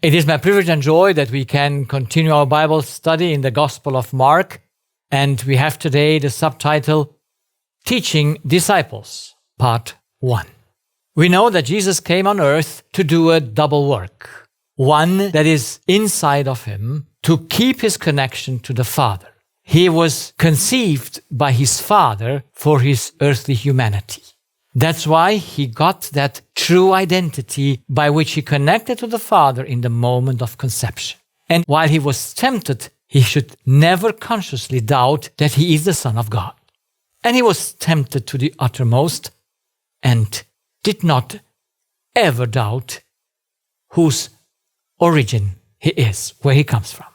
It is my privilege and joy that we can continue our Bible study in the Gospel of Mark, and we have today the subtitle, Teaching Disciples, Part 1. We know that Jesus came on earth to do a double work, one that is inside of him to keep his connection to the Father. He was conceived by his Father for his earthly humanity. That's why he got that true identity by which he connected to the Father in the moment of conception. And while he was tempted, he should never consciously doubt that he is the Son of God. And he was tempted to the uttermost and did not ever doubt whose origin he is, where he comes from.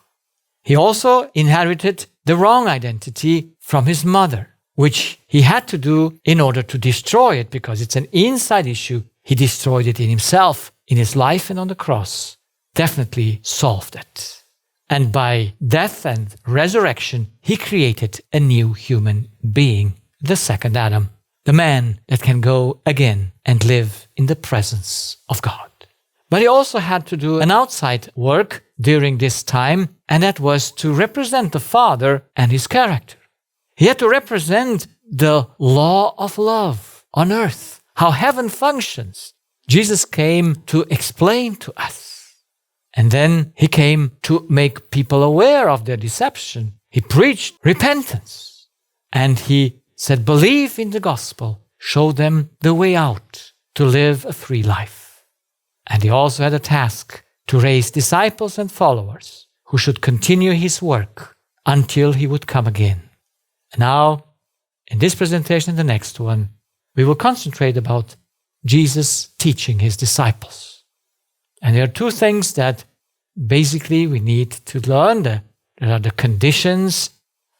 He also inherited the wrong identity from his mother, which he had to do in order to destroy it, because it's an inside issue. He destroyed it in himself, in his life and on the cross. Definitely solved it. And by death and resurrection, he created a new human being, the second Adam, the man that can go again and live in the presence of God. But he also had to do an outside work during this time, and that was to represent the Father and his character. He had to represent the law of love on earth, how heaven functions. Jesus came to explain to us. And then he came to make people aware of their deception. He preached repentance. And he said, believe in the gospel, show them the way out to live a free life. And he also had a task to raise disciples and followers who should continue his work until he would come again. Now, in this presentation and the next one, we will concentrate about Jesus teaching his disciples. And there are two things that basically we need to learn. There are the conditions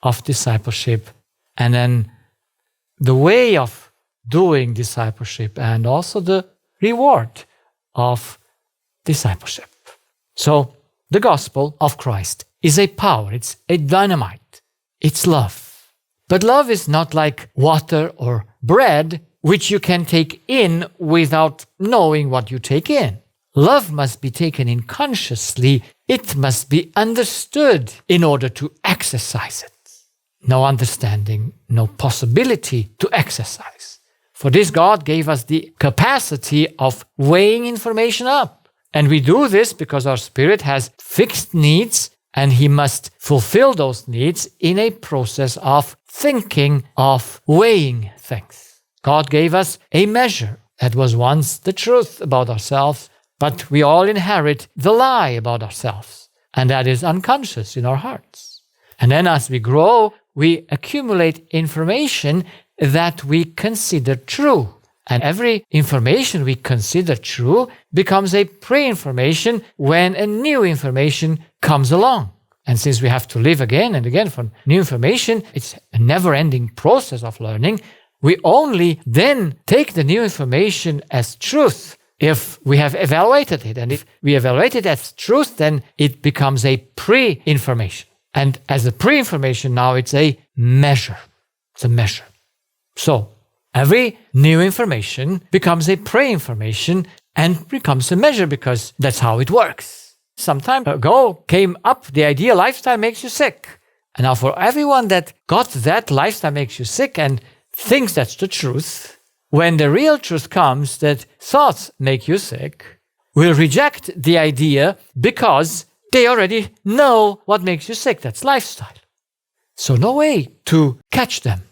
of discipleship, and then the way of doing discipleship, and also the reward of discipleship. So, the gospel of Christ is a power, it's a dynamite, it's love. But love is not like water or bread, which you can take in without knowing what you take in. Love must be taken in consciously. It must be understood in order to exercise it. No understanding, no possibility to exercise. For this, God gave us the capacity of weighing information up. And we do this because our spirit has fixed needs, and he must fulfill those needs in a process of thinking, of weighing things. God gave us a measure that was once the truth about ourselves, but we all inherit the lie about ourselves, and that is unconscious in our hearts. And then as we grow, we accumulate information that we consider true. And every information we consider true becomes a pre-information when a new information comes along. And since we have to live again and again for new information, it's a never-ending process of learning. We only then take the new information as truth if we have evaluated it. And if we evaluate it as truth, then it becomes a pre-information. And as a pre-information now, it's a measure. It's a measure. So, every new information becomes a pre-information and becomes a measure, because that's how it works. Some time ago came up the idea lifestyle makes you sick. And now for everyone that got that lifestyle makes you sick and thinks that's the truth, when the real truth comes that thoughts make you sick, will reject the idea because they already know what makes you sick. That's lifestyle. So no way to catch them,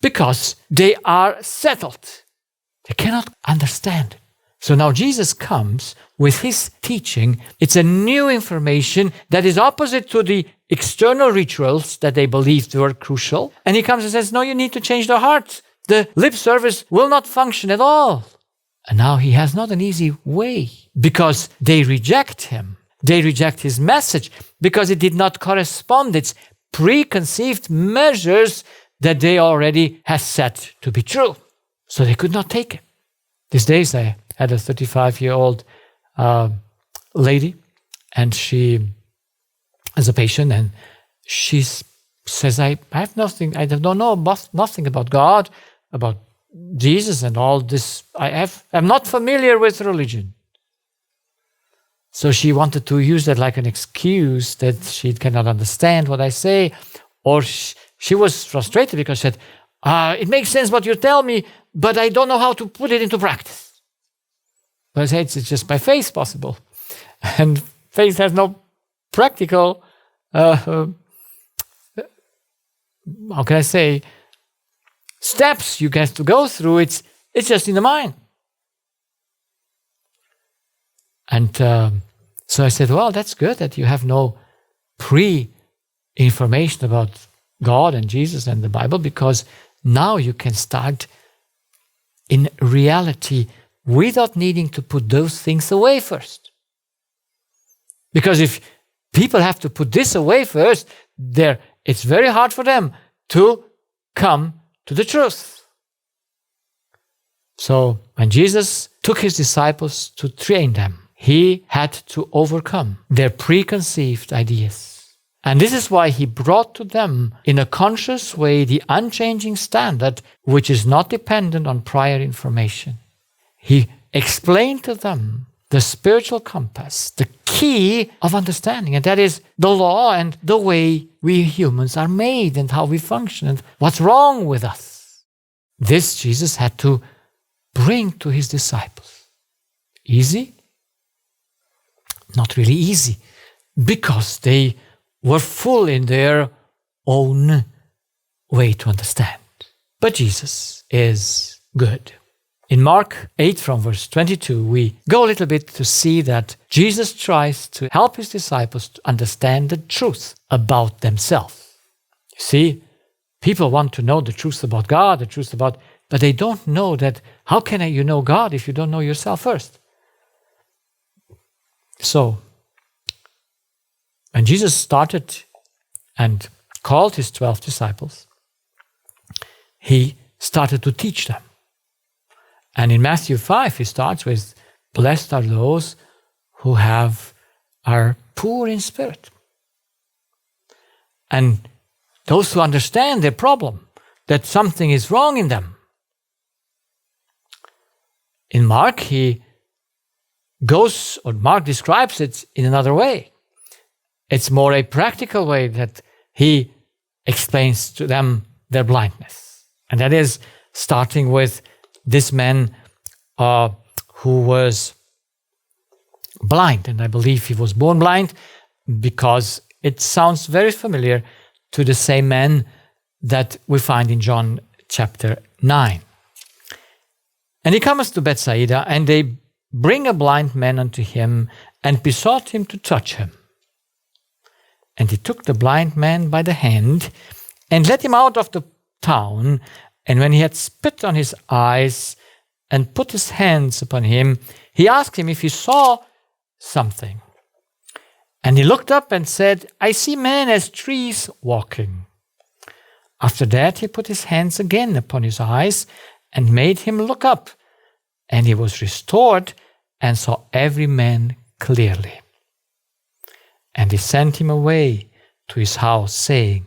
because they are settled. They cannot understand it. So now Jesus comes with his teaching. It's a new information that is opposite to the external rituals that they believed were crucial. And he comes and says, no, you need to change the heart. The lip service will not function at all. And now he has not an easy way, because they reject him. They reject his message because it did not correspond. It's preconceived measures that they already have set to be true. So they could not take it. These days I had a 35-year-old lady, and she is a patient, and she says, I have nothing, I don't know nothing about God, about Jesus and all this. I'm not familiar with religion. So she wanted to use that like an excuse that she cannot understand what I say. Or she was frustrated because she said, it makes sense what you tell me, but I don't know how to put it into practice. But I said, it's just by faith possible. And faith has no practical, how can I say, steps you get to go through. It's just in the mind. And so I said, well, that's good that you have no pre-information about God and Jesus and the Bible, because now you can start in reality without needing to put those things away first. Because if people have to put this away first, it's very hard for them to come to the truth. So when Jesus took his disciples to train them, he had to overcome their preconceived ideas. And this is why he brought to them in a conscious way the unchanging standard, which is not dependent on prior information. He explained to them the spiritual compass, the key of understanding, and that is the law and the way we humans are made and how we function and what's wrong with us. This Jesus had to bring to his disciples. Easy? Not really easy, because they were full in their own way to understand. But Jesus is good. In Mark 8 from verse 22, we go a little bit to see that Jesus tries to help his disciples to understand the truth about themselves. You see, people want to know the truth about God, but they don't know that. How can you know God if you don't know yourself first? So, when Jesus started and called his 12 disciples, he started to teach them. And in Matthew 5, he starts with, blessed are those who are poor in spirit. And those who understand their problem, that something is wrong in them. In Mark, Mark describes it in another way. It's more a practical way that he explains to them their blindness. And that is starting with this man who was blind. And I believe he was born blind, because it sounds very familiar to the same man that we find in John chapter 9. And he comes to Bethsaida, and they bring a blind man unto him, and besought him to touch him. And he took the blind man by the hand, and led him out of the town. And when he had spit on his eyes, and put his hands upon him, he asked him if he saw something. And he looked up and said, I see men as trees walking. After that he put his hands again upon his eyes, and made him look up. And he was restored, and saw every man clearly. And he sent him away to his house, saying,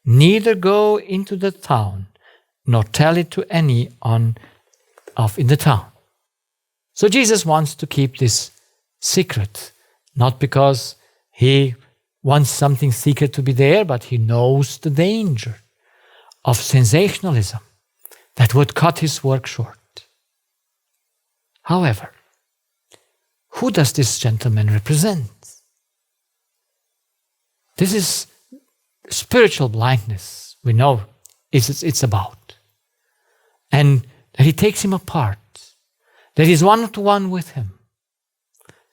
neither go into the town, nor tell it to any in the town. So Jesus wants to keep this secret, not because he wants something secret to be there, but he knows the danger of sensationalism that would cut his work short. However, who does this gentleman represent? This is spiritual blindness, we know it's about. And that he takes him apart, that he's one-to-one with him.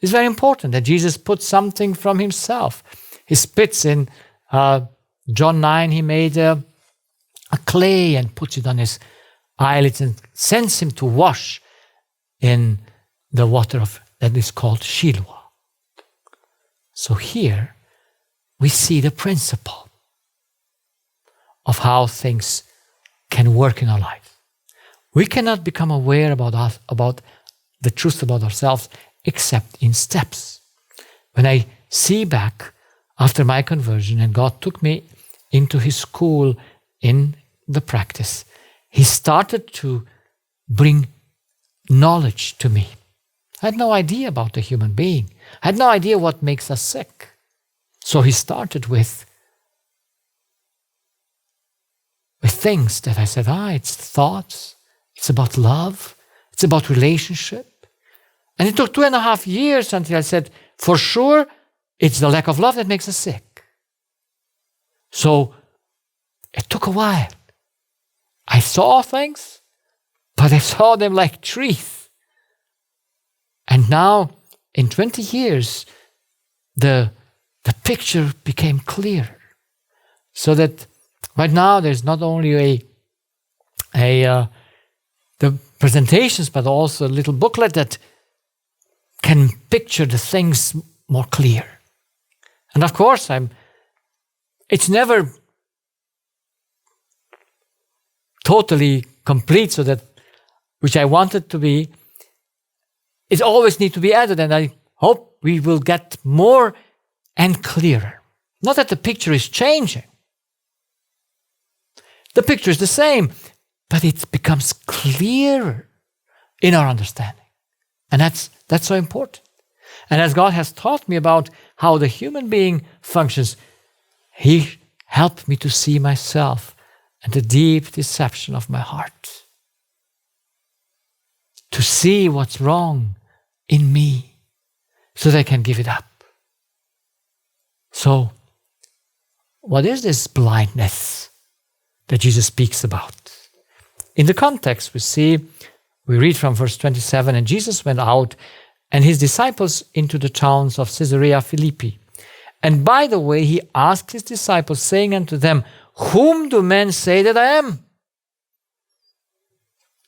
It's very important that Jesus puts something from himself. He spits in John 9, he made a clay and puts it on his eyelids and sends him to wash in the water that is called Shiloh. So here we see the principle of how things can work in our life. We cannot become aware about the truth about ourselves except in steps. When I see back after my conversion and God took me into his school in the practice, he started to bring knowledge to me. I had no idea about the human being. I had no idea what makes us sick. So he started with things that I said, it's thoughts, it's about love, it's about relationship. And it took 2.5 years until I said, for sure, it's the lack of love that makes us sick. So it took a while. I saw things, but I saw them like trees. And now, in 20 years, the picture became clearer. So that right now there's not only the presentations, but also a little booklet that can picture the things more clear. And of course, it's never totally complete, so that which I want it to be, it always needs to be added, and I hope we will get more and clearer. Not that the picture is changing. The picture is the same, but it becomes clearer in our understanding. And that's so important. And as God has taught me about how the human being functions, He helped me to see myself and the deep deception of my heart. To see what's wrong in me so that I can give it up. So, what is this blindness that Jesus speaks about? In the context, we read from verse 27, and Jesus went out and his disciples into the towns of Caesarea Philippi. And by the way, he asked his disciples, saying unto them, whom do men say that I am?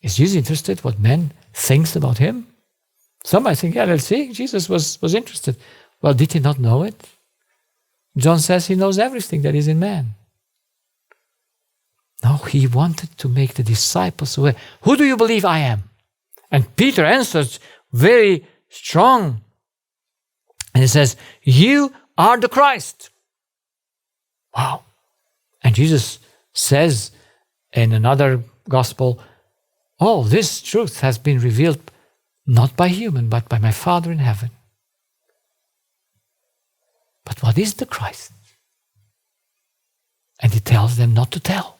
Is Jesus interested what men think about him? Some might think, let's see, Jesus was interested. Well, did he not know it? John says he knows everything that is in man. No, he wanted to make the disciples aware. Who do you believe I am? And Peter answers very strong. And he says, you are the Christ. Wow. And Jesus says in another gospel, this truth has been revealed not by human, but by my Father in heaven. But what is the Christ? And he tells them not to tell.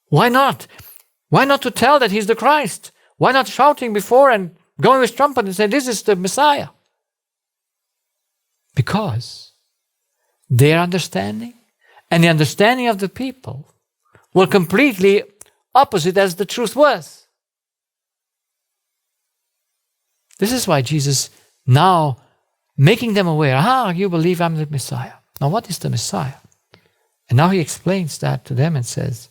Why not? Why not to tell that he's the Christ? Why not shouting before and going with trumpet and saying, this is the Messiah? Because their understanding and the understanding of the people were completely opposite as the truth was. This is why Jesus now making them aware, you believe I'm the Messiah. Now what is the Messiah? And now he explains that to them and says,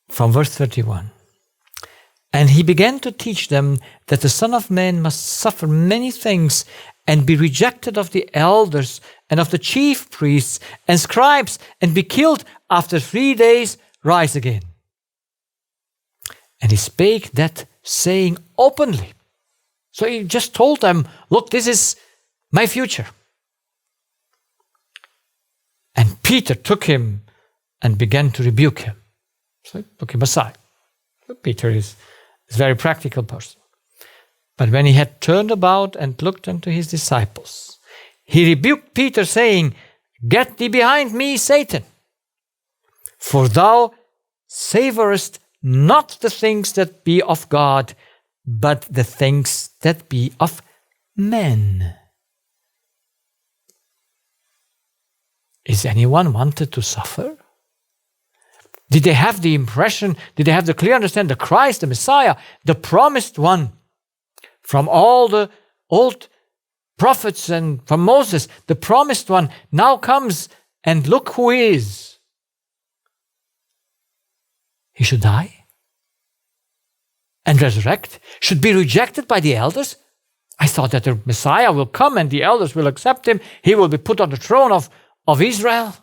from verse 31, and he began to teach them that the Son of Man must suffer many things and be rejected of the elders and of the chief priests and scribes and be killed after 3 days rise again. And he spake that saying openly. So he just told them, look, this is my future. And Peter took him and began to rebuke him. So he took him aside. Peter is a very practical person. But when he had turned about and looked unto his disciples, he rebuked Peter, saying, get thee behind me, Satan, for thou savorest not the things that be of God, but the things that be of men. Is anyone wanted to suffer? Did they have the impression, did they have the clear understanding, the Christ, the Messiah, the promised one, from all the old prophets and from Moses, the promised one now comes and look who he is. He should die and resurrect, should be rejected by the elders. I thought that the Messiah will come and the elders will accept him. He will be put on the throne of Israel.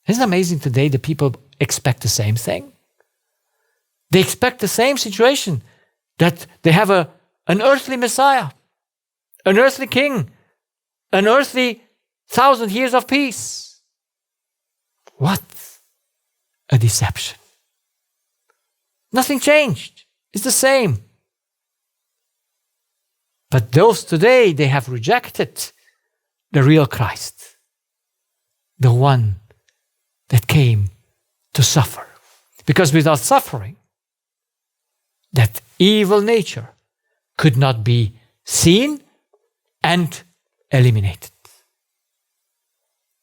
Isn't it amazing today the people expect the same thing? They expect the same situation, that they have an earthly Messiah, an earthly king, an earthly 1,000 years of peace. What a deception. Nothing changed. It's the same. But those today, they have rejected the real Christ, the one that came to suffer. Because without suffering, that evil nature could not be seen and eliminated.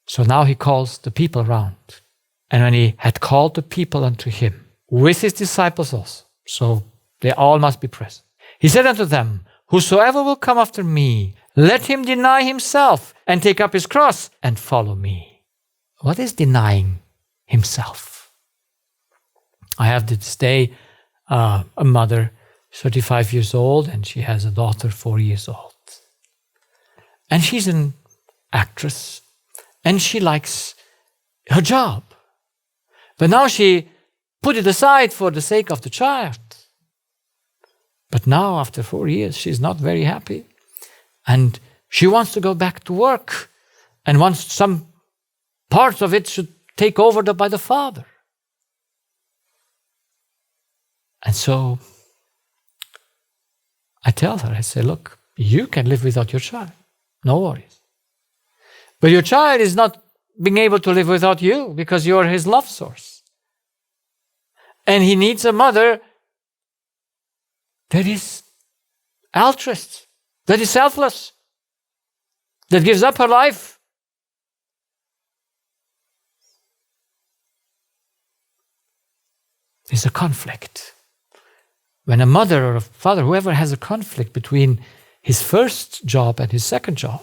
So now he calls the people around. And when he had called the people unto him, with his disciples also, so they all must be present, he said unto them, whosoever will come after me, let him deny himself and take up his cross and follow me. What is denying himself? I have this day a mother, 35 years old, and she has a daughter, 4 years old. And she's an actress, and she likes her job. But now she put it aside for the sake of the child. But now, after 4 years, she's not very happy. And she wants to go back to work and wants some parts of it should take over by the father. And so I tell her, I say, look, you can live without your child. No worries. But your child is not being able to live without you because you are his love source. And he needs a mother that is altruist, that is selfless, that gives up her life. There's a conflict. When a mother or a father, whoever has a conflict between his first job and his second job,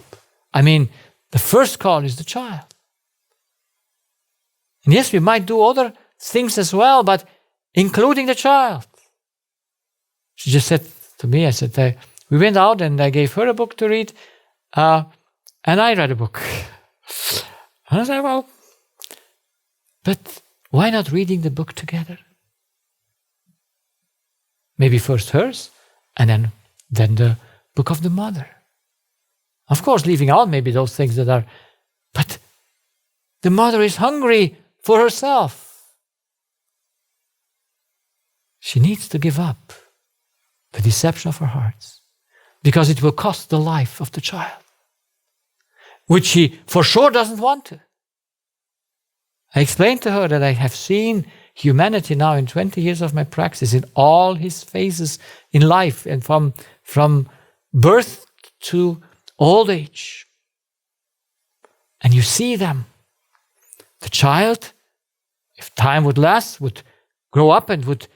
the first call is the child. And yes, we might do other things as well, but including the child. She just said to me, I said, we went out and I gave her a book to read, and I read a book. And I said, well, but why not reading the book together? Maybe first hers, and then the book of the mother. Of course, leaving out maybe those things that are, but the mother is hungry for herself. She needs to give up the deception of her hearts because it will cost the life of the child, which she for sure doesn't want to. I explained to her that I have seen humanity now in 20 years of my practice in all his phases in life and from birth to old age. And you see them. The child, if time would last, would grow up and would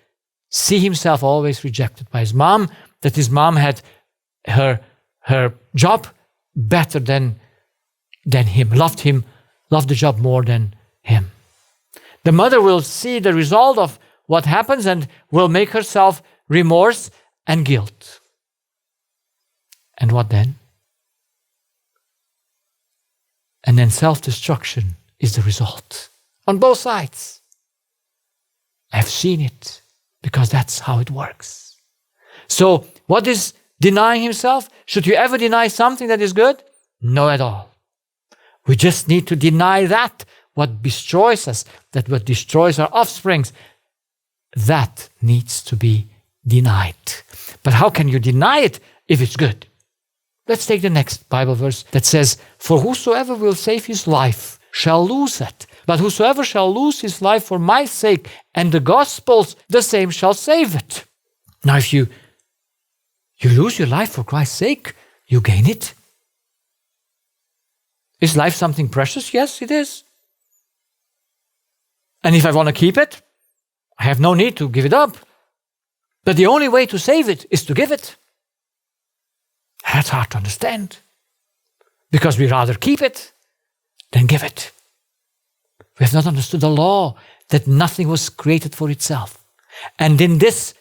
see himself always rejected by his mom, that his mom had her job better than him, loved the job more than him. The mother will see the result of what happens and will make herself remorse and guilt. And what then? And then self-destruction is the result on both sides. I've seen it because that's how it works. So what is denying himself? Should you ever deny something that is good? No at all. We just need to deny that what destroys us, that what destroys our offsprings, that needs to be denied. But how can you deny it if it's good? Let's take the next Bible verse that says, for whosoever will save his life shall lose it. But whosoever shall lose his life for my sake and the gospel's, the same shall save it. Now if you lose your life for Christ's sake, you gain it. Is life something precious? Yes, it is. And if I want to keep it, I have no need to give it up. But the only way to save it is to give it. That's hard to understand. Because we rather keep it than give it. We have not understood the law that nothing was created for itself. And in this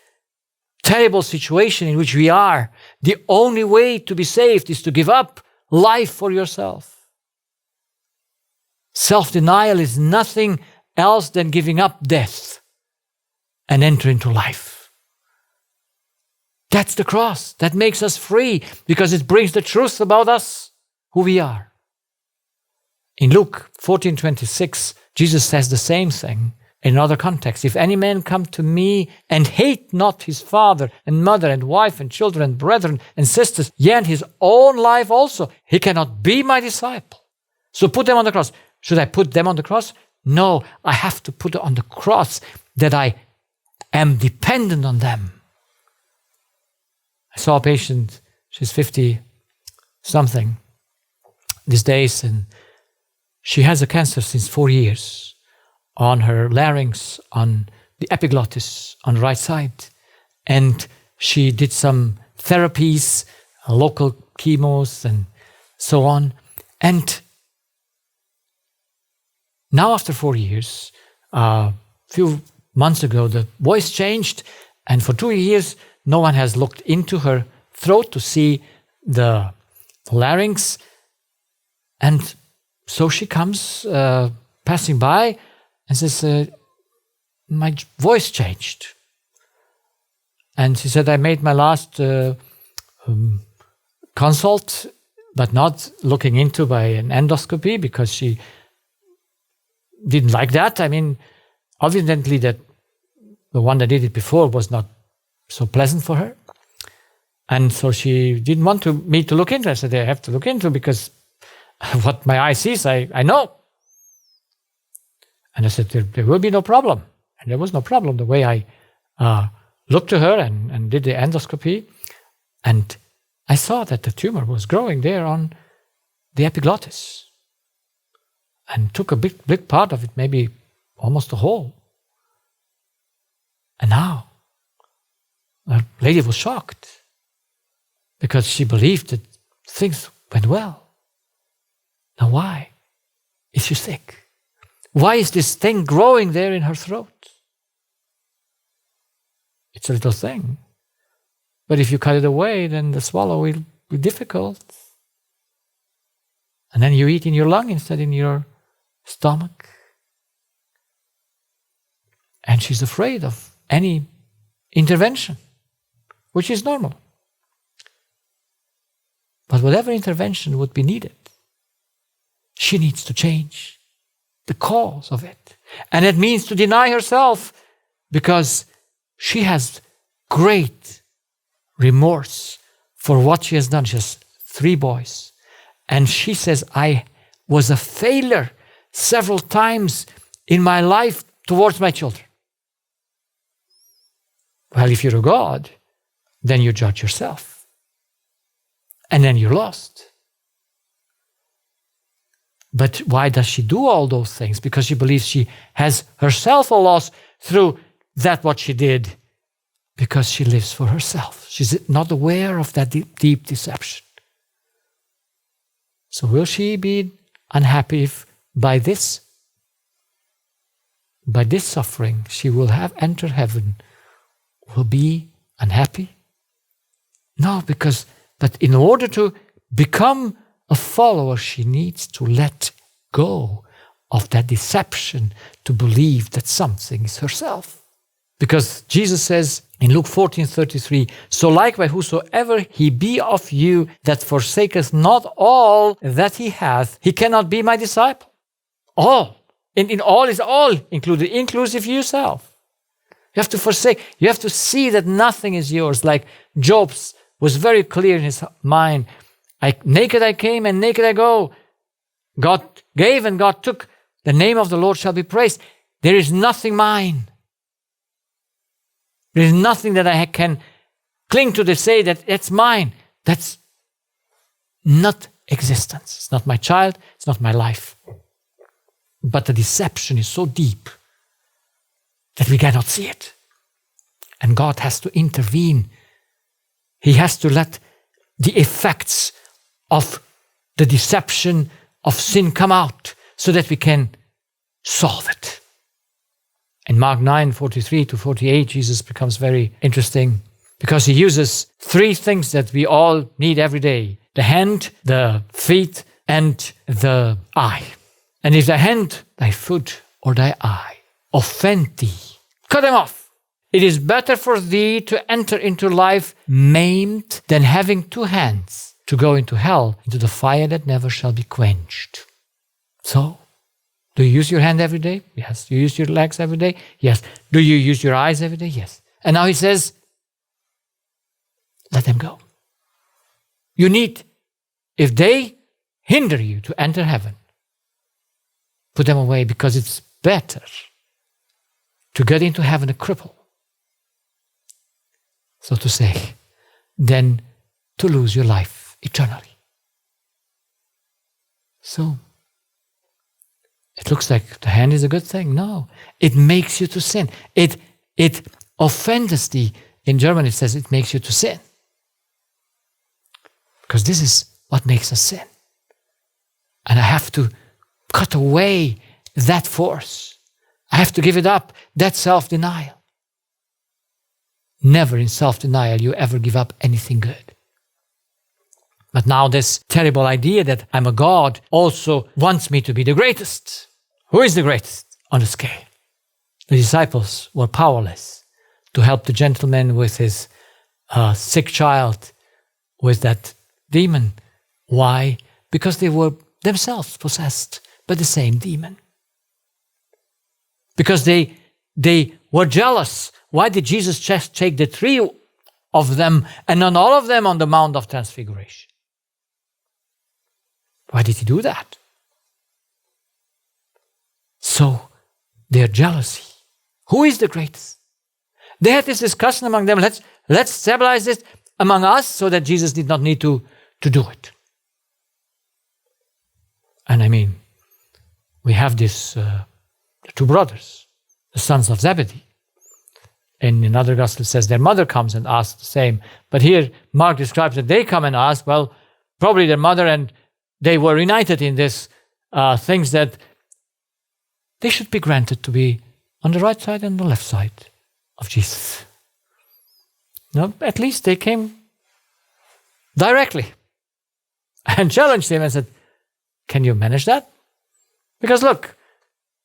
terrible situation in which we are, the only way to be saved is to give up life for yourself. Self-denial is nothing else than giving up death and enter into life. That's the cross. That makes us free because it brings the truth about us, who we are. In Luke 14:26, Jesus says the same thing in another context. If any man come to me and hate not his father and mother and wife and children and brethren and sisters, yea, and his own life also, he cannot be my disciple. So put them on the cross. Should I put them on the cross? No, I have to put on the cross that I am dependent on them. I saw a patient, she's 50-something these days, and she has a cancer since 4 years on her larynx, on the epiglottis, on the right side. And she did some therapies, local chemos, and so on. And now after 4 years, a few months ago, the voice changed, and for 2 years, no one has looked into her throat to see the larynx. And so she comes passing by and says, my voice changed. And she said, I made my last consult, but not looking into by an endoscopy, because she didn't like that. I mean, evidently that the one that did it before was not so pleasant for her. And so she didn't want me to look into it. I said, I have to look into it because what my eye sees, I know. And I said, there will be no problem. And there was no problem the way I looked to her and did the endoscopy. And I saw that the tumor was growing there on the epiglottis and took a big part of it, maybe almost the whole. And now, the lady was shocked because she believed that things went well. Now why is she sick? Why is this thing growing there in her throat? It's a little thing. But if you cut it away, then the swallow will be difficult. And then you eat in your lung instead in your stomach. And she's afraid of any intervention, which is normal. But whatever intervention would be needed, she needs to change the cause of it. And it means to deny herself, because she has great remorse for what she has done. She has 3 boys. And she says, I was a failure several times in my life towards my children. Well, if you're a God, then you judge yourself. And then you're lost. But why does she do all those things? Because she believes she has herself a loss through that what she did. Because she lives for herself. She's not aware of that deep deception. So will she be unhappy if by this suffering she will have entered heaven? Will be unhappy? No, but in order to become a follower, she needs to let go of that deception to believe that something is herself. Because Jesus says in Luke 14:33, so likewise whosoever he be of you that forsaketh not all that he hath, he cannot be my disciple. All. In all is all included, inclusive yourself. You have to forsake. You have to see that nothing is yours. Like Job was very clear in his mind. Naked I came and naked I go. God gave and God took. The name of the Lord shall be praised. There is nothing mine. There is nothing that I can cling to say that it's mine. That's not existence. It's not my child. It's not my life. But the deception is so deep that we cannot see it. And God has to intervene. He has to let the effects of the deception of sin come out so that we can solve it. In Mark 9:43-48, Jesus becomes very interesting because he uses 3 things that we all need every day: the hand, the feet, and the eye. And if thy hand, thy foot, or thy eye offend thee, cut them off. It is better for thee to enter into life maimed than having 2 hands to go into hell, into the fire that never shall be quenched. So, Do you use your hand every day? Yes. Do you use your legs every day? Yes. Do you use your eyes every day? Yes. And now he says, let them go. You need, if they hinder you to enter heaven, put them away, because it's better to get into heaven a cripple, so to say, than to lose your life eternally. So, it looks like the hand is a good thing. No, it makes you to sin. It offends thee. In German it says it makes you to sin. Because this is what makes us sin. And I have to cut away that force. I have to give it up, that self-denial. Never in self-denial you ever give up anything good. But now this terrible idea that I'm a God also wants me to be the greatest. Who is the greatest on the scale? The disciples were powerless to help the gentleman with his sick child with that demon. Why? Because they were themselves possessed by the same demon. Because they were jealous. Why did Jesus just take the 3 of them and not all of them on the Mount of Transfiguration? Why did he do that? So, their jealousy. Who is the greatest? They had this discussion among them. Let's stabilize this among us so that Jesus did not need to do it. And I mean, we have this, the 2 brothers, the sons of Zebedee. In another gospel it says their mother comes and asks the same. But here Mark describes that they come and ask, well, probably their mother, and they were united in this things that they should be granted to be on the right side and the left side of Jesus. No, at least they came directly and challenged him and said, can you manage that? Because look,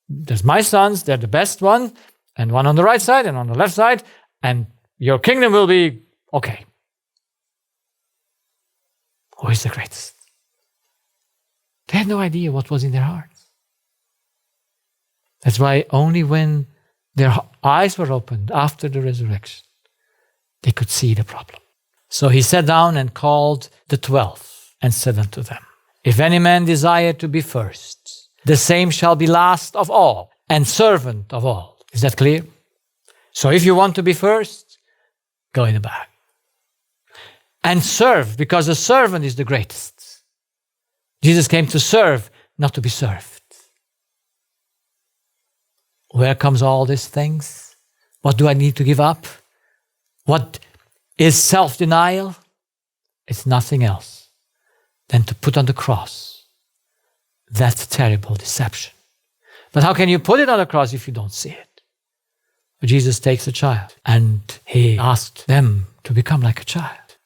there's my sons, they're the best one, and one on the right side and on the left side, and your kingdom will be okay. Who is the greatest? They had no idea what was in their hearts. That's why only when their eyes were opened after the resurrection, they could see the problem. So he sat down and called the 12 and said unto them, if any man desire to be first, the same shall be last of all and servant of all. Is that clear? So if you want to be first, go in the back. And serve, because a servant is the greatest. Jesus came to serve, not to be served. Where comes all these things? What do I need to give up? What is self-denial? It's nothing else than to put on the cross that terrible deception. But how can you put it on the cross if you don't see it? Jesus takes a child and he asked them to become like a child.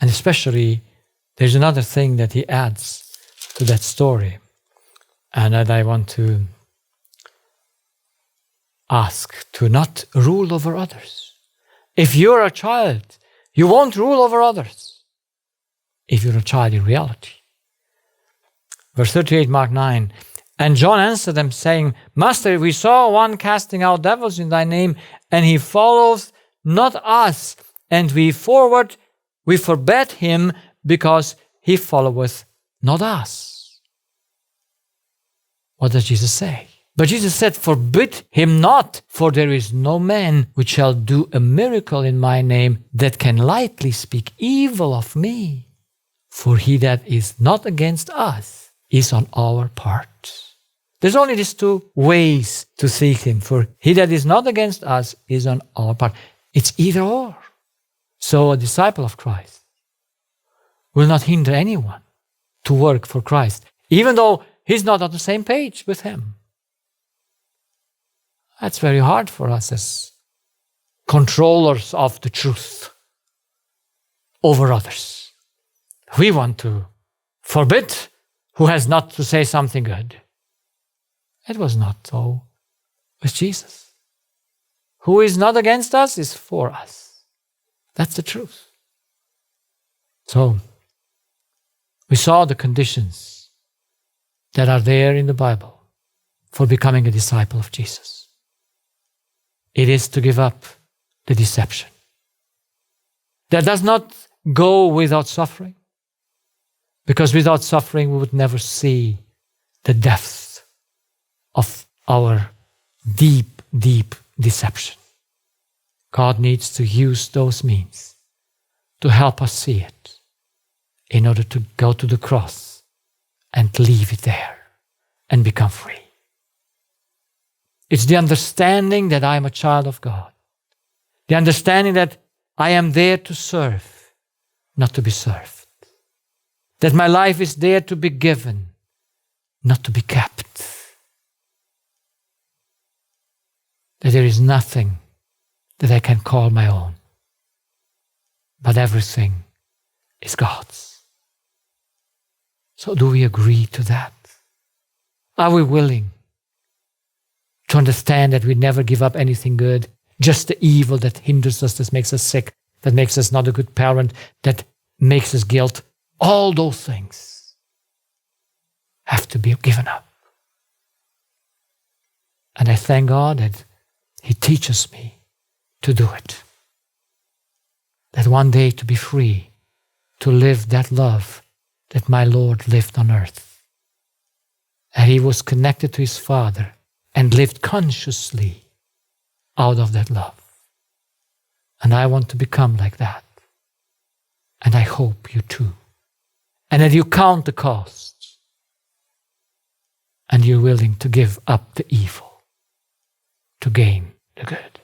And especially, there's another thing that he adds to that story, and that I want to ask, to not rule over others. If you're a child, you won't rule over others. If you're a child in reality. Verse 38, Mark 9. And John answered them, saying, Master, we saw one casting out devils in thy name, and he followeth not us, and we forbade him, because he followeth not us. What does Jesus say? But Jesus said, forbid him not, for there is no man which shall do a miracle in my name that can lightly speak evil of me. For he that is not against us is on our part. There's only these 2 ways to seek him. For he that is not against us is on our part. It's either or. So a disciple of Christ will not hinder anyone to work for Christ, even though he's not on the same page with him. That's very hard for us as controllers of the truth over others. We want to forbid who has not to say something good. It was not so with Jesus. Who is not against us is for us. That's the truth. So, we saw the conditions that are there in the Bible for becoming a disciple of Jesus. It is to give up the deception. That does not go without suffering, because without suffering we would never see the depth of our deep, deep deception. God needs to use those means to help us see it in order to go to the cross and leave it there and become free. It's the understanding that I am a child of God. The understanding that I am there to serve, not to be served. That my life is there to be given, not to be kept. That there is nothing that I can call my own, but everything is God's. So do we agree to that? Are we willing to understand that we never give up anything good, just the evil that hinders us, that makes us sick, that makes us not a good parent, that makes us guilt? All those things have to be given up. And I thank God that He teaches me to do it. That one day to be free, to live that love that my Lord lived on earth. And He was connected to His Father and lived consciously out of that love. And I want to become like that. And I hope you too. And that you count the costs. And you're willing to give up the evil to gain the good.